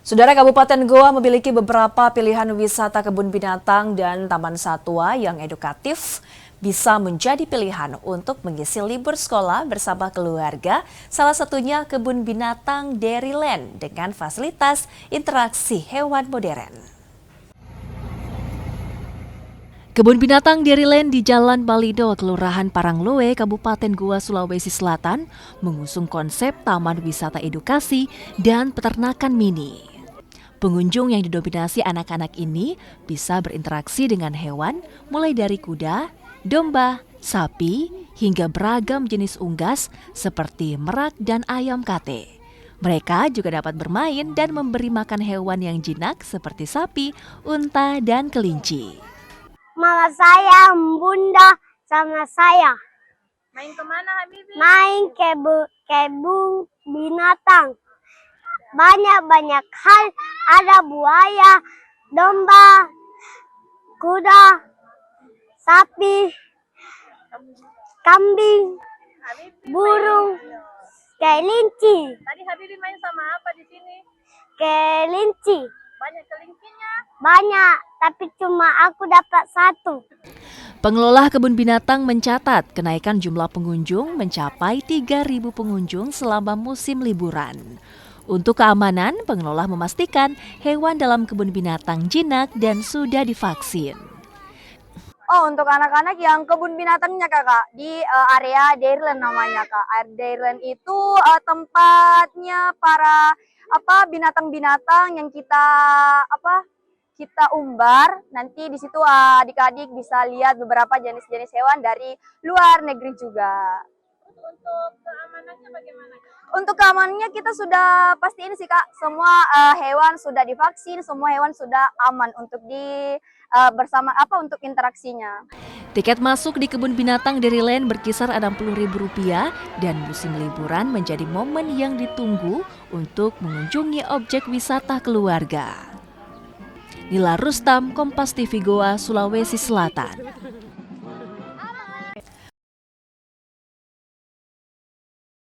Saudara, Kabupaten Goa memiliki beberapa pilihan wisata kebun binatang dan taman satwa yang edukatif bisa menjadi pilihan untuk mengisi libur sekolah bersama keluarga, salah satunya kebun binatang Dairyland dengan fasilitas interaksi hewan modern. Kebun binatang Dairyland di Jalan Balido, Kelurahan Parangloe, Kabupaten Goa, Sulawesi Selatan, mengusung konsep taman wisata edukasi dan peternakan mini. Pengunjung yang didominasi anak-anak ini bisa berinteraksi dengan hewan mulai dari kuda, domba, sapi, hingga beragam jenis unggas seperti merak dan ayam kate. Mereka juga dapat bermain dan memberi makan hewan yang jinak seperti sapi, unta, dan kelinci. Mama saya, bunda sama saya. Main kemana, Habibi? Main kebun binatang. Banyak-banyak hal, ada buaya, domba, kuda, sapi, kambing, Habibi burung, kelinci, Tadi Habibi main sama apa di sini? kelinci. Banyak kelincinya. Banyak, tapi cuma aku dapat satu. Pengelola kebun binatang mencatat kenaikan jumlah pengunjung mencapai 3.000 pengunjung selama musim liburan. Untuk keamanan, pengelola memastikan hewan dalam kebun binatang jinak dan sudah divaksin. Oh, untuk anak-anak yang kebun binatangnya kakak, di area Dairyland namanya kak. Area Dairyland itu tempatnya para binatang-binatang yang kita umbar. Nanti di situ adik-adik bisa lihat beberapa jenis-jenis hewan dari luar negeri juga. Untuk keamanannya bagaimana? Untuk keamanannya kita sudah pastiin sih kak, semua hewan sudah divaksin, semua hewan sudah aman untuk untuk interaksinya. Tiket masuk di kebun binatang Dairyland berkisar Rp60.000 dan musim liburan menjadi momen yang ditunggu untuk mengunjungi objek wisata keluarga. Nila Rustam, Kompas TV Goa, Sulawesi Selatan.